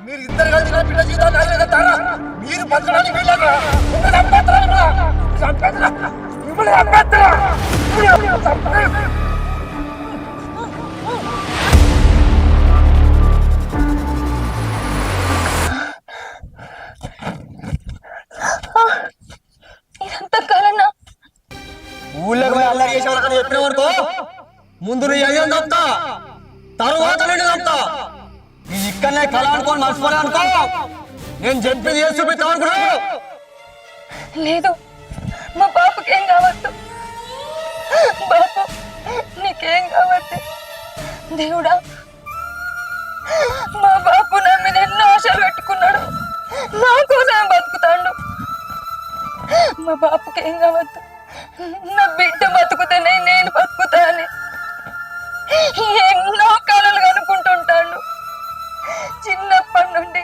మీరు ఇద్దరు కలిసి నా బిడ్డ జీవితాన్ని నాశనం మీరు బతకడానికి వీళ్ళరా ఇదంతా కలనా? ఊళ్ళకి పోయి అల్లరి చేసే వాళ్ళకి చెప్పిన వరకు ముందు నీ అయ్యో చెప్తా, తరువాత నేను చెప్తా. ఇది ఇక్కడనే కళ అనుకోని మర్చిపోలే అనుకో, నేను చెప్పేది చేసి చూపిస్తావు అనుకున్నావు. లేదు, మా బాపుకి ఏం కావద్దు. బాపు నీకేం కావద్దు. దేవుడా, మా బాపు నా మీద ఎన్నో ఆశలు పెట్టుకున్నాడు. నా కోసం బతుకుతాడు. మా బాపుకి ఏం కావద్దు. నా బిడ్డ బతుకుతానే నేను బతుకుతా అని ఎన్నో కలలు కనుక్కుంటుంటాడు. చిన్నప్పటి నుండి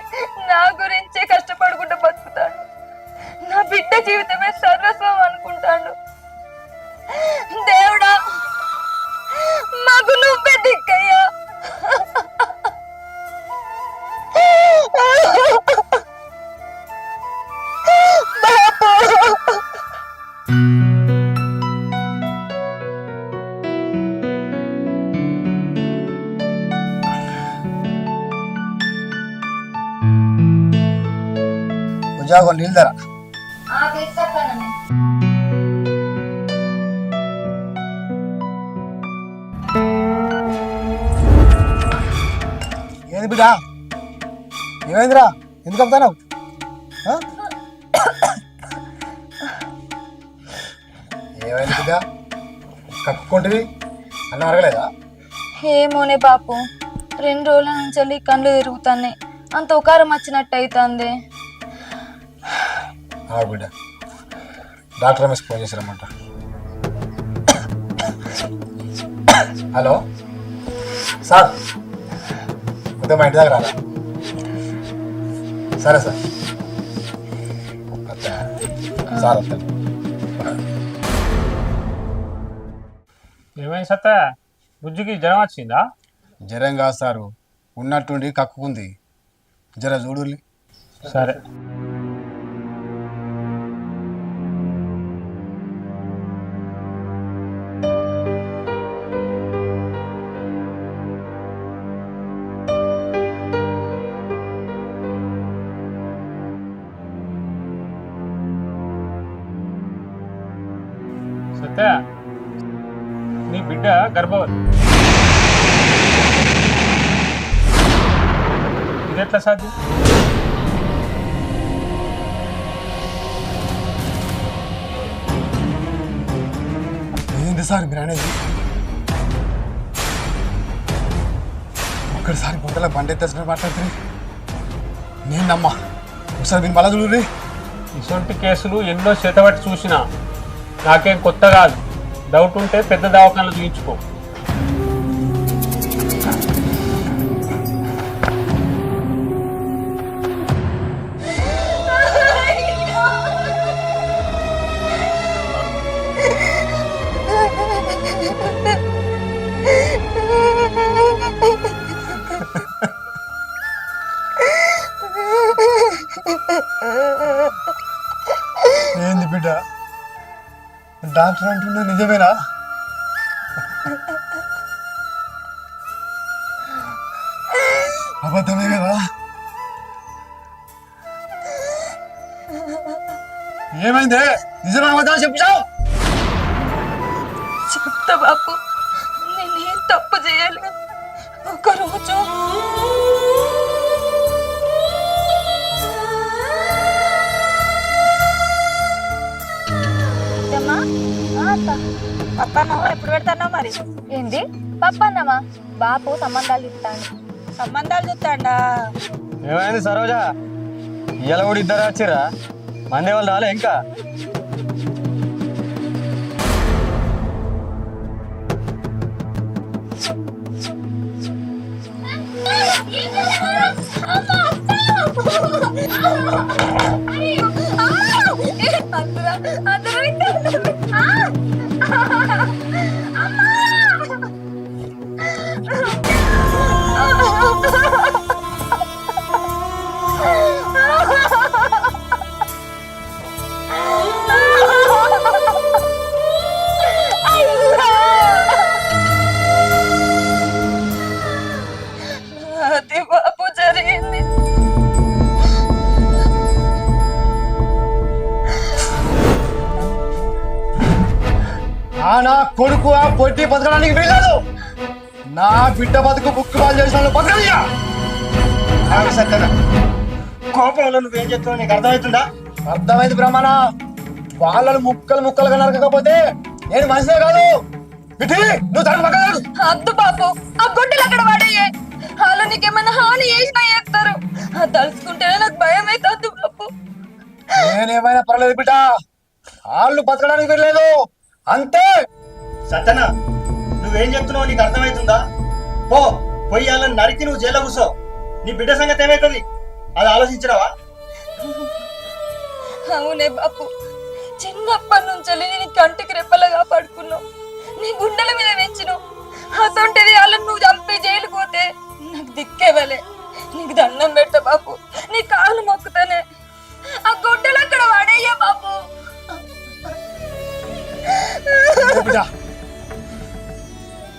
నా గురించే కష్టపడుకుంటూ బతుకుతాడు. నా బిడ్డ జీవితమే సర్వస్వం అనుకుంటాడు. దేవుడా, మాకు నువ్వే దిక్కయ్యా. ఉద్యోగం నీళ్ళరా ఏంది బిడ్డ? ఏమైందిరా? ఎందుకు చెప్తాను? ఏమైంది బిడ్డ? కక్కుకుంటుంది అన్న అరగలేదా? ఏమోనే బాపు, 2 రోజుల నుంచి కళ్ళు తిరుగుతాయి. అంత ఉకారం వచ్చినట్టు అవుతుంది. బిడ్డ, డాక్టర్ రమేష్ ఫోన్ చేశారమ్మంట. హలో సార్, కొద్దిగా మా ఇంటి దగ్గర రాదా? సరే సార్. సార్ వస్తాను. ఏమైంది సత్త? బుజ్జికి జ్వరం వచ్చిందా? జ్వరం కాదు సారు, ఉన్నట్టుండి కక్కుకుంది. జర చూడుర్లి. సరే. సత్య, నీ బిడ్డ గర్భవతి. ఇది ఎట్లా సాధ్యం? ఏంది సార్ మీరు అనేది? ఒక్కడిసారి బొందల బండి ఎత్తేసుకుని మాట్లాడుతుంది. నేను నమ్మా. ఒకసారి మీరు మళ్ళా చూడండి. ఇటువంటి కేసులు ఎన్నో చేతబట్టి చూసినా నాకేం కొత్త కాదు. డౌట్ ఉంటే పెద్ద దవాఖానలు చూయించుకో. ఏంది బిడ్డ, డాక్టర్ అంటున్నా నిజమేనా? అబద్ధమే కదా? ఏమైంది? నిజమే అబద్ధం చెప్తావు? చెప్తా బాపు, నేనేం తప్పు చేయలేదు. ఒకరోజు పప్పన్నమా ఎప్పుడు పెడతానో మరి? ఏంది పప్పన్నమా? బాపు సంబంధాలు ఇస్తాడు. సంబంధాలు చూస్తాడా? ఏమైంది సరోజ? ఇవాళ కూడా ఇద్దరు వచ్చిరా? మందే వాళ్ళు రాలే ఇంకా? కొడుకు ఆ పొట్టి బతకడానికి వీల్లేదు. నా బిడ్డ బతుకు బుక్కు బాల్ చేసిన వాళ్ళు బతకలిగా. సత్యనా కోపంలో నువ్వేం చెప్తున్నావు నీకు అర్థమవుతుందా? అర్థమైంది బ్రహ్మణ. వాళ్ళను ముక్కలు ముక్కలుగా నరకకపోతే నేను మనిషినే కాదు. బిడ్డి నువ్వు తనకు పక్కన అద్దు బాపు, ఆ గొడ్డలు అక్కడ పడేయే. వాళ్ళు నీకేమన్నా హాని చేసినా చేస్తారు. అది తలుచుకుంటేనే నాకు భయం అవుతుంది బాపు. నేనేమైనా పర్లేదు బిడ్డ, వాళ్ళు బతకడానికి వీల్లేదు అంతే. సత్యనా నువ్వేం చెప్తున్నావు నీకు అర్థమవుతుందా? పోయి వాళ్ళని నరికి నువ్వు జైల్లో కూర్చో. నీ బిడ్డ సంగతి ఏమవుతుంది అది ఆలోచించినావా? అవునే బాపు, చిన్నప్పటి నుంచి నీ కంటికి రెప్పలుగా పడుకున్నావు, నీ గుండెల మీద పెంచినావు. అసొంటిది వాళ్ళని నువ్వు చంపి జైలు పోతే నాకు దిక్కేవలే. నీకు దండం పెడతా బాపు, నీ కాళ్ళు మొక్కుతానే. ఆ గొడ్డలు అక్కడ వాడేయ్యా బాపు.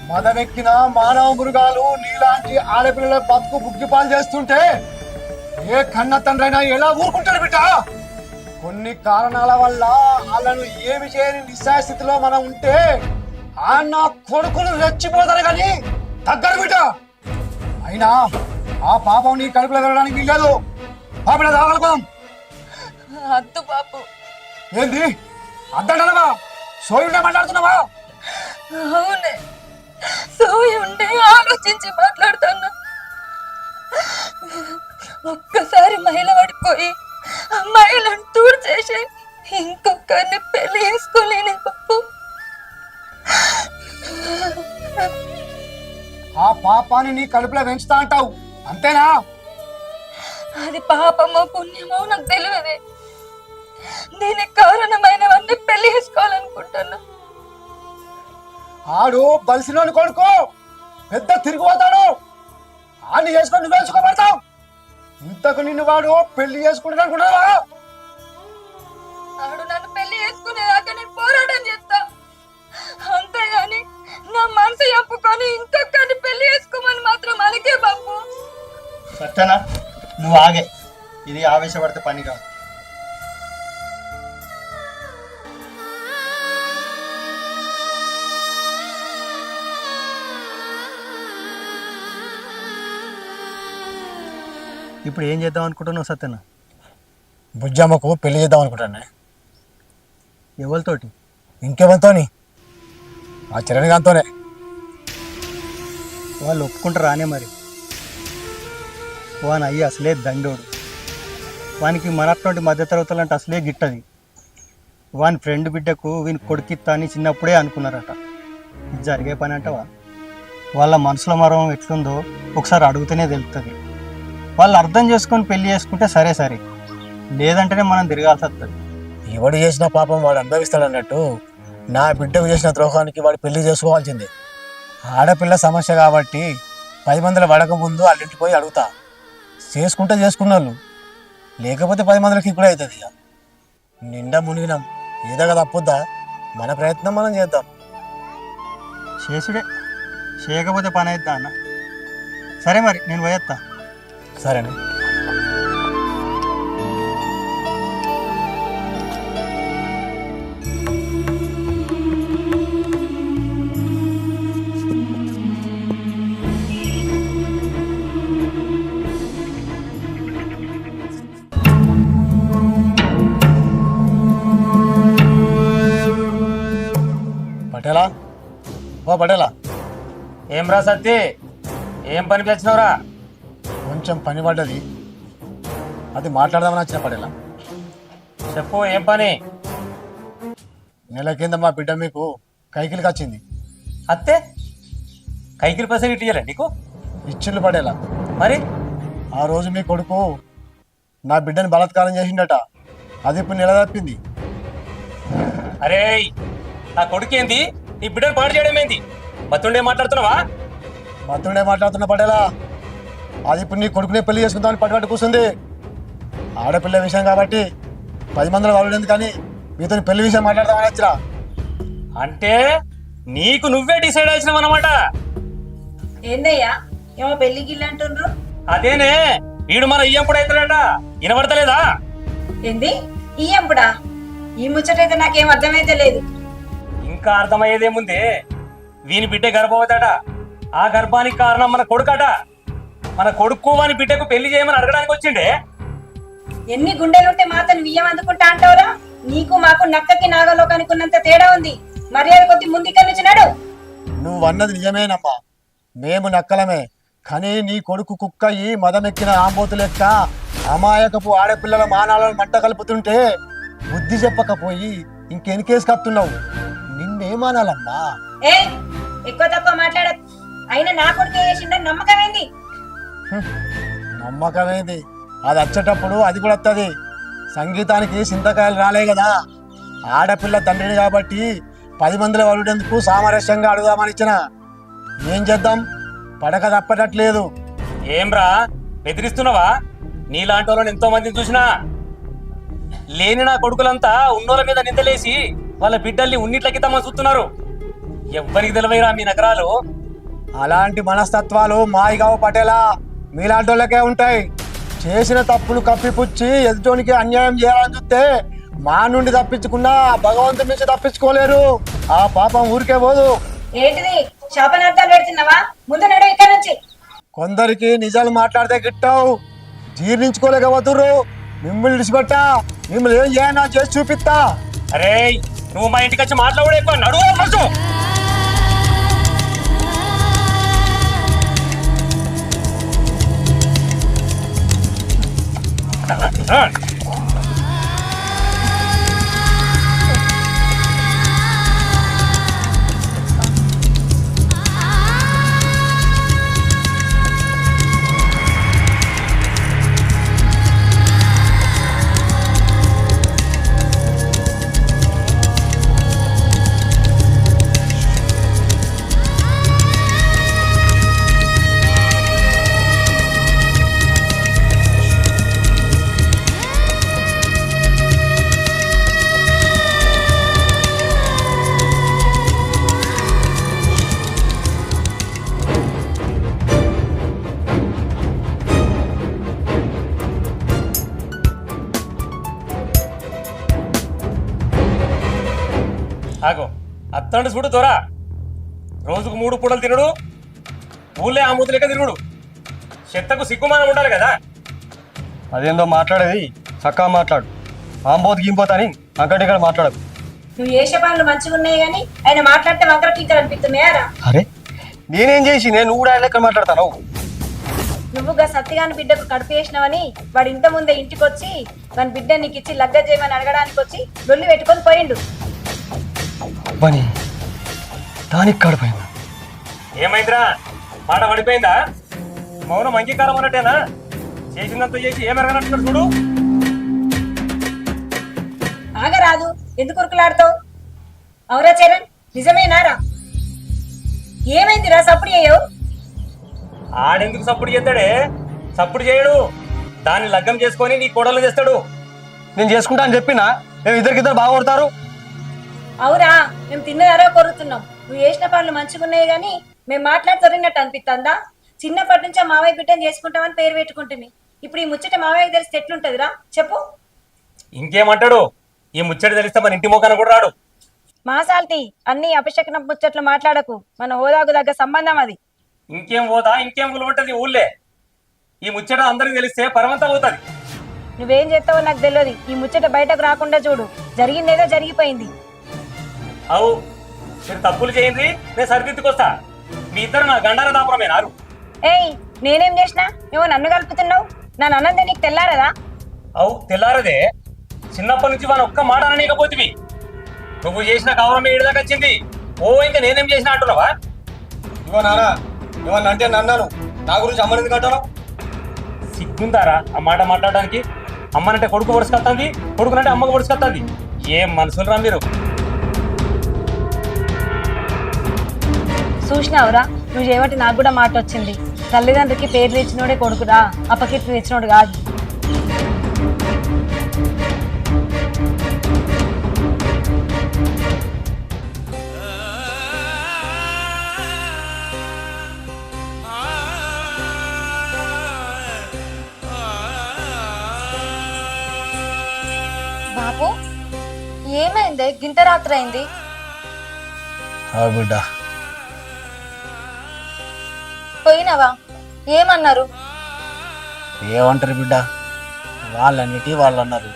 మదమెక్కిన మానవ మృగాలు నీలాంటి ఆడపిల్లల బతుకు బుగ్గిపాలు చేస్తుంటే ఏ కన్న తండ్రైనా ఎలా ఊరుకుంటాడు బిడ్డ? కొన్ని కారణాల వల్ల వాళ్ళను ఏమి చేయని నిస్సాయ స్థితిలో మనం ఉంటే ఆ నా కొడుకులు రెచ్చిపోతారు కానీ తగ్గరు బిడ్డ. అయినా ఆ పాపం నీ కడుపులో వెళ్ళడానికి వీల్లేదు. పాపడ రాగలుగుదాం. అద్దు బాపు. ఏంది అద్దంటావా? సోయుండే మాట్లాడుతున్నావా? అవునే, సోయి ఉంటే ఆలోచించి మాట్లాడుతున్నా. ఒక్కసారి మహిళ పడిపోయి ఆ మహిళను తూడు చేసి ఇంకొకరిని పెళ్లి చేసుకోలేని పప్పు. ఆ పాపాన్ని నీ కడుపులో పెంచుతా అంటావు అంతేనా? అది పాపమో పుణ్యమో నాకు తెలియదే. దీనికి కారణమైనవన్నీ పెళ్లి చేసుకోవాలనుకుంటున్నా. ఆడు బలిసినోని కొడుకు పెద్ద తిరిగిపోతాడు. ఆడిని చేసుకొని నువ్వే సుఖపడతావు. ఇంతకు నిన్ను వాడు పెళ్లి చేసుకుంటాడు అనుకుంటున్నావా? ఆడు నన్ను పెళ్లి చేసుకునేదాకా నేను పోరాటం చేస్తా. అంతేగాని నా మనసు చెప్పుకొని ఇంకొకరిని పెళ్లి చేసుకోమని మాత్రం అలిగే బాబు. సత్యనా నువ్వు ఆగే, ఇది ఆవేశపడితే పని కాదు. ఇప్పుడు ఏం చేద్దాం అనుకుంటున్నావు సత్యన? బుజ్జమ్మకు పెళ్లి చేద్దాం అనుకుంటాను. ఎవరితోటి? ఇంకెవరితోని? ఆ చరణ్గాంతోనే. వాళ్ళు ఒప్పుకుంటారానే మరి? వాని అయ్యి అసలే దండోడు. వానికి మనటువంటి మధ్యతరగతులు అంటే అసలే గిట్టది. వాని ఫ్రెండ్ బిడ్డకు వీని కొడుకిత్తా అని చిన్నప్పుడే అనుకున్నారట. ఇది జరిగే పని అంటవా? వాళ్ళ మనసులో మరం ఎట్లుందో ఒకసారి అడుగుతూనే తెలుస్తుంది. వాళ్ళు అర్థం చేసుకొని పెళ్లి చేసుకుంటే సరే సరే, లేదంటేనే మనం తిరగాల్సి వస్తుంది. ఎవడు చేసిన పాపం వాడు అనుభవిస్తాడు అన్నట్టు నా బిడ్డకు చేసిన ద్రోహానికి వాడు పెళ్లి చేసుకోవాల్సిందే. ఆడపిల్ల సమస్య కాబట్టి 10 మందిలో పడక ముందు వాళ్ళింటికి పోయి అడుగుతా. చేసుకుంటే చేసుకున్న వాళ్ళు, లేకపోతే 10 మందిలకి కూడా అవుతుంది. ఇక నిండా మునిగినాం, ఏదో కదా తప్పుద్దా? మన ప్రయత్నం మనం చేద్దాం. చేసుడే, చేయకపోతే పని అవుద్దా అన్న? సరే మరి నేను పోయేస్తా. సరేనా? పటేలా, ఓ పటేలా. ఏం రా సత్తి, ఏం పనికి వచ్చినవురా? కొంచెం పని పడ్డది, అది మాట్లాడదామని వచ్చిన పడేలా. చెప్పు ఏం పని? నెల కింద మా బిడ్డ మీకు కైకిలికి వచ్చింది. అత్తే కైకిలి పైసలు ఇట్టియలే నీకు? ఇచ్చిళ్ళు పడేలా. మరి ఆ రోజు మీ కొడుకు నా బిడ్డని బలాత్కారం చేసిండట, అది ఇప్పుడు నెల తప్పింది. అరే నా కొడుకేంది నీ బిడ్డను పాడు చేయడం ఏంది? బతుండే మాట్లాడుతున్నావా? మత్తుడే మాట్లాడుతున్న పడేలా, అది ఇప్పుడు నీ కొడుకునే పెళ్లి చేసుకుందామని పట్టుబట్టి కూర్చుంది. ఆడపిల్ల విషయం కాబట్టి 10 మందిలో వాళ్ళు కానీ మీతో పెళ్లి విషయం మాట్లాడదామని వచ్చిరా. అంటే నీకు నువ్వే డిసైడ్ అయినావు అన్నమాట. ఏందయ్యా ఏమో పెళ్లి గిల్లి అంటుండ్రు? అదేనే, వీడు మన ఇయ్యంపుడు అవుతాడట, వినబడతలేదా? ఏంది ఈ ఎంపుడా? ఈ ముచ్చటైతే నాకేం అర్థమైతే లేదు. ఇంకా అర్థమయ్యేదేముంది, వీని బిడ్డ గర్భవతట. ఆ గర్భానికి కారణం మన కొడుకట. మన కొడుకు వాని బిడ్డకు పెళ్లి చేయమని అడగడానికి వచ్చిండే. ఎన్ని గుండెలుంటే మాత్రం వియ్యం అందుకుంటా అంటావురా? నీకు మాకు నక్కకి నాగలోకానికి ఉన్నంత తేడా ఉంది. మర్యాద కొద్ది ముందుకని నడు. నువ్వు అన్నది నిజమేనమ్మా, మేము నక్కలమే. కానీ నీ కొడుకు కుక్కయి మదమెక్కిన ఆంబోతు లెక్క అమాయకపు ఆడపిల్లల మానాలను మంట కలుపుతుంటే బుద్ధి చెప్పకపోయి ఇంకెనికేసి కప్తున్నావు. నిన్నేమానాలమ్మా? ఏ ఎక్కువ తక్కువ మాట్లాడదు. అయినా నా కొడుకు చేసిండని నమ్మకం ఏంది? నమ్మకమేంది? అది వచ్చేటప్పుడు అది కూడా వస్తుంది. సంగీతానికి సింతకాయలు రాలే కదా. ఆడపిల్ల తండ్రిని కాబట్టి 10 మందిలో వలుడేందుకు సామరస్యంగా అడుగుదామని ఇచ్చిన. ఏం చేద్దాం, పడక తప్పటట్లేదు. ఏంరా బెదిరిస్తున్నావా? నీలాంటి వాళ్ళని ఎంతో మందిని చూసినా. లేని నా కొడుకులంతా ఉన్నోళ్ళ మీద నిందలేసి వాళ్ళ బిడ్డల్ని ఉన్నిట్లకి తమ చూస్తున్నారు. ఎవ్వరికి తెలివైరా మీ నగరాలు? అలాంటి మనస్తత్వాలు మాయిగావు పటేలా మీలాంటి వాళ్ళకే ఉంటాయి. చేసిన తప్పులు కప్పిపుచ్చి ఎదుటోనికి అన్యాయం చేయాలని చూస్తే మా నుండి తప్పించుకున్నా భగవంతుడి నుంచి తప్పించుకోలేరు. ఆ పాపం ఊరికే పోదు. ఏంటిది శాపనార్థాలు పెడుతున్నావా? ముందు నడు ఇక్కడ నుంచి. కొందరికి నిజాలు మాట్లాడితే గిట్టావు, జీర్ణించుకోలేకపోతుర్రు. మిమ్మల్ని విడిచిపెట్టా, మిమ్మల్ని ఏం చేయనా చేసి చూపిస్తా. అరే నువ్వు మా ఇంటికి వచ్చి మాట్లాడే ఎక్కువ నడువు ఫస్ట్. ఆగో అత్తండి చూడు దొరా. రోజుకు 3 పూటలు తినడు, ఊళ్ళే ఆమూతి లెక్క తిరుగుడు. చెత్తకు సిగ్గుమానం ఉండాలి కదా. అదేందో మాట్లాడేది చక్కగా మాట్లాడు. ఆంబోతు గింపోతా అని అక్కడిక్కడ మాట్లాడదు. నువ్వు చేసే పనులు మంచిగా ఉన్నాయి కానీ ఆయన మాట్లాడితే వంకర టీచర్ అనిపిస్తున్నాయారా? అరే నేనేం చేసి నువ్వు కూడా ఆయన లెక్క మాట్లాడతాను. నువ్వుగా సత్తిగాని బిడ్డకు కడుపు వేసినావని వాడు ఇంత ముందే ఇంటికి వచ్చి మన బిడ్డ నీకు ఇచ్చి లగ్గ చేయమని అడగడానికి వచ్చి లొల్లి పెట్టుకొని పోయిండు. పని దానికి కడిపోయింది. ఏమైందిరా, మాట పడిపోయిందా? మౌనం అంగీకారం అన్నట్టేనా? చేసినంత చేసి ఏమెరగనట్టున్నాడు చూడు. ఆగరాదు, ఎందుకు ఉరుకులాడుతావు? అవురా చరణ్, నిజమేనారా? ఏమైందిరా సప్పుడు చేయవు? ఆడెందుకు సప్పుడు చేస్తాడే? సప్పుడు చేయడు. దాన్ని లగ్గం చేసుకొని నీ కోడలు చేస్తాడు. నేను చేసుకుంటా అని చెప్పినా మేము ఇద్దరికిద్దరు బాగుపడతారు. అవురా, మేము తిన్నదారా కొరుతున్నాం. నువ్వు చేసిన పనులు మంచిగా ఉన్నాయి కానీ మేము మాట్లాడుతున్నట్టు అనిపిస్తుందా? చిన్నప్పటి నుంచి ఆ మావయ్య బిడ్డను చేసుకుంటామని పేరు పెట్టుకుంటుంది. ఇప్పుడు ఈ ముచ్చట మావయ్యకి తెలిస్తే ఎట్లుంటదిరా చెప్పు? ఇంకేమంటాడు? ఈ ముచ్చట తెలిస్తే మన ఇంటి మోకాన కూడా రాడు. మాసాల్తి అన్ని అపశకన ముచ్చట్లు మాట్లాడకు. మన హోదాకు దగ్గర సంబంధం అది. ఇంకేం పోతా, ఇంకేం ఉంటది ఊళ్ళే. ఈ ముచ్చట అందరికి తెలిస్తే పరమంతా పోతుంది. నువ్వేం చేస్తావో నాకు తెలియదు. ఈ ముచ్చట బయటకు రాకుండా చూడు. జరిగిందేదో జరిగిపోయింది. అవు మీరు తప్పులు చేయండి, నేను సరిదిద్దుకొస్తా. మీ ఇద్దరు నా గండార దాపురమేనారు. ఏయ్ నేనేం చేసినా? నువ్వు నన్ను కలుపుతున్నావు. నా అన్నందే నీకు తెల్లారదా? అవు తెల్లారదే. చిన్నప్పటి నుంచి వాళ్ళ ఒక్క మాట అననీకపోతివి. నువ్వు చేసిన గౌరవం ఏడుదాకా వచ్చింది. ఓ ఇంకా నేనేం చేసినా అంటున్నావా? ఇగో నానా ఏమన్నా అంటే నన్నాను, నా గురించి అమ్మని కట్టాను. సిగ్గుందారా ఆ మాట మాట్లాడడానికి? అమ్మనంటే కొడుకు పొడుచుకొస్తుంది, కొడుకునంటే అమ్మకు పొడుచుకొస్తుంది. ఏం మనుషులు రా మీరు? చూసినావురా, నువ్వు చేయబట్టి నాకు కూడా మాట వచ్చింది. తల్లిదండ్రికి పేరు తెచ్చినోడే కొడుకురా, అప్పకీర్తి తెచ్చినోడు కాదు. బాబు ఏమైంది? గింత రాత్రి అయింది. బిడ్డ పోయినావా? ఏమన్నారు? ఏమంటారు బిడ్డ, వాళ్ళన్నిటి వాళ్ళు అన్నారు.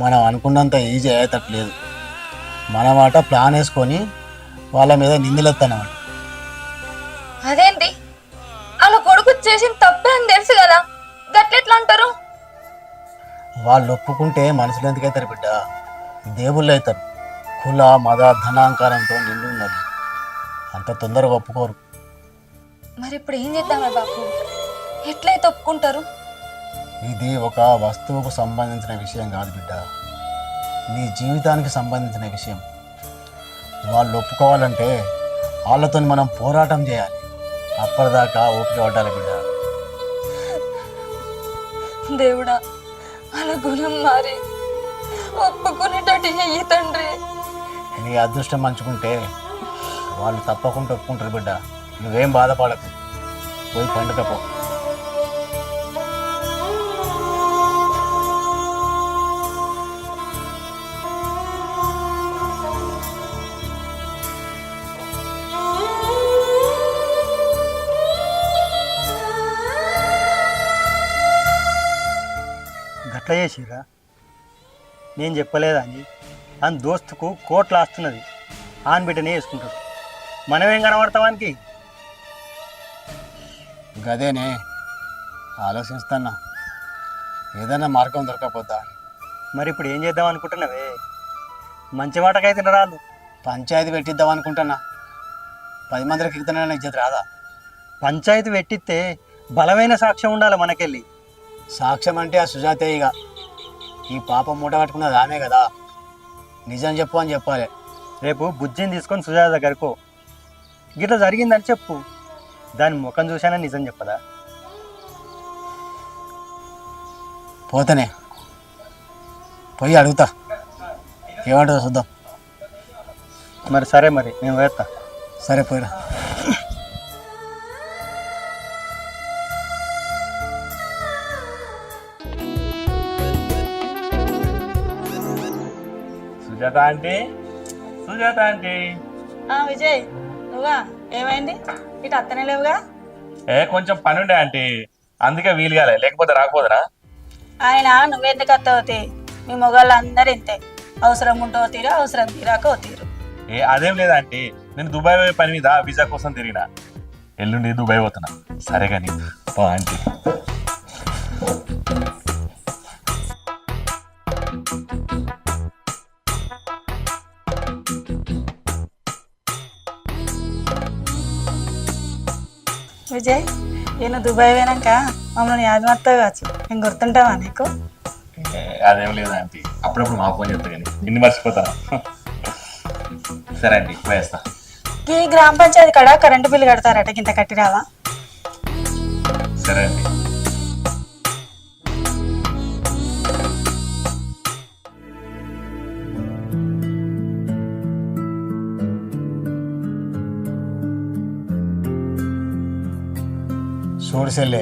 మనం అనుకున్నంత ఈజీ అయ్యేటట్లేదు. మన మాట ప్లాన్ వేసుకొని వాళ్ళ మీద నిందలెత్తనమాట. అదేంటి, అలా కొడుకు చేసిన తప్పే అని తెలుసు కదా, గట్లెట్లా అంటారు? వాళ్ళు ఒప్పుకుంటే మనుషులు ఎందుకైతారు బిడ్డ, దేవుళ్ళు అవుతారు. కుల మద ధనాంకారంతో నిండి ఉన్నారు, అంత తొందరగా ఒప్పుకోరు. మరి ఇప్పుడు ఏం చేద్దామే బాపు? ఎట్లయితే ఒప్పుకుంటారు? ఇది ఒక వస్తువుకు సంబంధించిన విషయం కాదు బిడ్డ, నీ జీవితానికి సంబంధించిన విషయం. వాళ్ళు ఒప్పుకోవాలంటే వాళ్ళతో మనం పోరాటం చేయాలి. అప్పటిదాకా ఓపిక పడ్డాలి బిడ్డ. దేవుడా, అలా గుణం మారి ఒప్పుకునేటట్టు చెయ్యి తండ్రి. నీ అదృష్టం మంచుకుంటే వాళ్ళు తప్పకుండా ఒప్పుకుంటారు బిడ్డ. నువ్వేం బాధపడకు, పోయి పండుగపో. గట్ల చేసిరా? నేను చెప్పలేదా అని? అని దోస్తుకు కోట్లు ఆస్తున్నది, ఆన్ బిడ్డనే వేసుకుంటాడు. మనమేం కనబడతావానికి? గదేనే ఆలోచిస్తున్నా, ఏదైనా మార్గం దొరకకపోతా. మరి ఇప్పుడు ఏం చేద్దాం అనుకుంటున్నావే? మంచి మాటకైతే రాదు. పంచాయతీ పెట్టిద్దాం అనుకుంటున్నా. 10 మందికి ఇతనే ఇజ్జత్ రాదా? పంచాయతీ పెట్టిస్తే బలమైన సాక్ష్యం ఉండాలి మనకెళ్ళి. సాక్ష్యం అంటే ఆ సుజాతే. ఇక ఈ పాపం మూట కట్టుకున్నది ఆమె కదా, నిజం చెప్పు అని చెప్పాలి. రేపు బుజ్జిని తీసుకొని సుజాత దగ్గరకు గిట్లా జరిగిందని చెప్పు. దాని ముఖం చూసానా నిజం చెప్పదా? పోతేనే పోయి అడుగుతా, ఏమంటుందో చూద్దాం. మరి సరే, మరి నేను వేస్తా. సరే పోయిరా. Sujatha aunty, Sujatha aunty. విజయ్, నువ్వా? ఏమైంది? ఇటు అత్తనే లేవుగా? కొంచెం పని ఉండే ఆంటీ, అందుకే వీలు కాలే, లేకపోతే రాకపోదురా. ఆయన నువ్వెందుకు అత్తవుతి? మీ మొగాళ్ళు అందరు ఇంతే, అవసరం ఉంటో తీరా, అవసరం తీరాక తీరు. అదేం లేదా ఆంటీ, నేను దుబాయ్ పోయే పని మీద వీసా కోసం తిరిగినా, ఎల్లుండి దుబాయ్ పోతున్నా. సరే కానీ పో ఆంటీ. విజయ్, నేను దుబాయ్ పోయినాక మమ్మల్ని యాద మత్తా కావచ్చు, నేను గుర్తుంటావా నీకు? అదేం లేదా ఆంటీ, అప్పుడప్పుడు మా ఫోన్ చేస్తా కానీ ఇన్ని మర్చిపోతాను. సరే ఆంటీ, పోయేస్తా. ఈ గ్రామ పంచాయతీ కాడ కరెంటు బిల్లు కడతారట, ఇంత కట్టిరావా? సరే అండి. చూడు సెల్లే,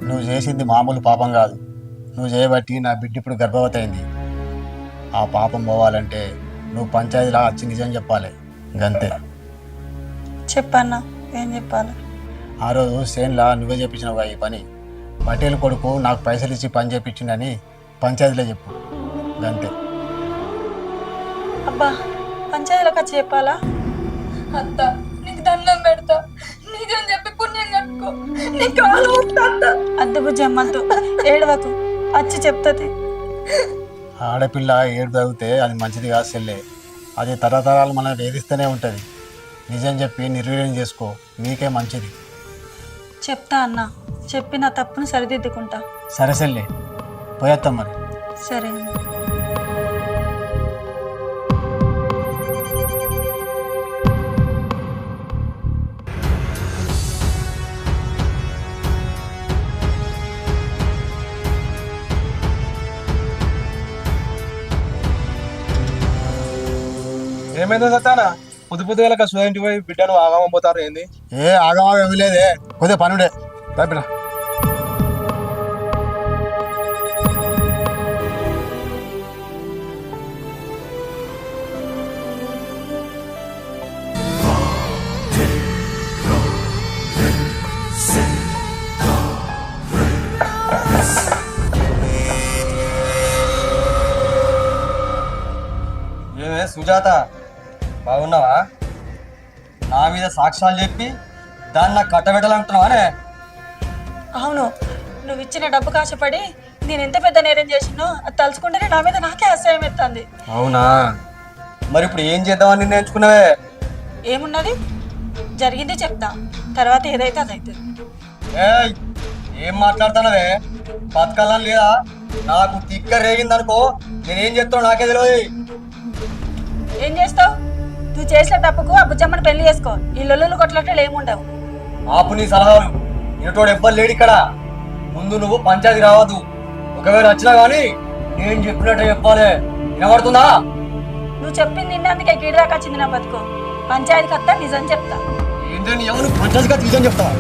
నువ్వు చేసింది మామూలు పాపం కాదు. నువ్వు చేయబట్టి నా బిడ్డ ఇప్పుడు గర్భవతి అయింది. ఆ పాపం పోవాలంటే నువ్వు పంచాయతీలా వచ్చి నిజం చెప్పాలి, గంతే. చెప్పన్నా, ఏం చెప్పాలి? ఆ రోజు సేన్లా నువ్వే చెప్పించినవుగా ఈ పని. పటేల్ కొడుకు నాకు పైసలు ఇచ్చి పని చేయించిండని పంచాయతీలో చెప్పు, గంతే. అబ్బా, పంచాయతీలోకి వచ్చి చెప్పాలా? అత్త, నీకు దండం పెడతా, నిజం చెప్పి పుణ్యం కట్టుకో, నీ కాలు ఊపుతా అత్త. అద్దె బుజ్జమ్మలతో ఏడవకు, వచ్చి చెప్తుంది. ఆడపిల్ల ఏడు తగ్గితే అది మంచిది కాదు సెల్లే, అది తరతరాలు మనం వేధిస్తూనే ఉంటుంది. నిజం చెప్పి నిర్వీర్యం చేసుకో, నీకే మంచిది. చెప్తా అన్న, చెప్పి నా తప్పును సరిదిద్దుకుంటా. సరే సెల్లే, పోయేస్తాం మరి. సరే అన్న. ఏమైందో సత్తానా? పొద్దుగా స్టూడెంట్ పోయి బిడ్డను ఆగమపోతారు ఏంది? ఏ ఆగమా ఏమి లేదే, కొద్దిగా పనుడే. బిడ్డ సుజాత బాగున్నావా? నా మీద సాక్ష్యాలు చెప్పి దాన్ని నాకు కట్టబెట్టాలంటున్నావానే? అవును, నువ్వు ఇచ్చిన డబ్బు కాశపడి నేను ఎంత పెద్ద నేరం చేసినో అది తలుచుకుంటేనే నా మీద నాకే అసహ్యం ఎత్తుంది. అవునా? మరి ఇప్పుడు ఏం చేద్దామని నిర్ణయించుకున్నావే? ఏమున్నది, జరిగింది చెప్తా, తర్వాత ఏదైతే అదైతుంది. ఏయ్, ఏం మాట్లాడుతున్నావే? బతకాలని లేదా? నాకు తిక్క రేగిందనుకో నేనేం చెప్తాను నాకే తెలియదు. ఏం చేస్తావు? నువ్వు చేసిన తప్పుకు ఆ బుజ్జమ్మని పెళ్లి చేసుకో. ఈ లొల్లులు కొట్లాటలు ఏముండవు. ఆపు నీ సలహాలు. ఇంటోడు ఎవ్వరు లేడు ఇక్కడ. ముందు నువ్వు పంచాయతీ రావద్దు. ఒకవేళ వచ్చినా కానీ నేను చెప్పినట్టే చెప్పాలి. వినబడుతుందా? నువ్వు చెప్పింది నిన్నందుకే కీడుదాకా వచ్చింది నా బతుకు. పంచాయతీ కత్తా నిజం చెప్తా. ఏంటని ఎవరు పంచాయతీ నిజం చెప్తావా?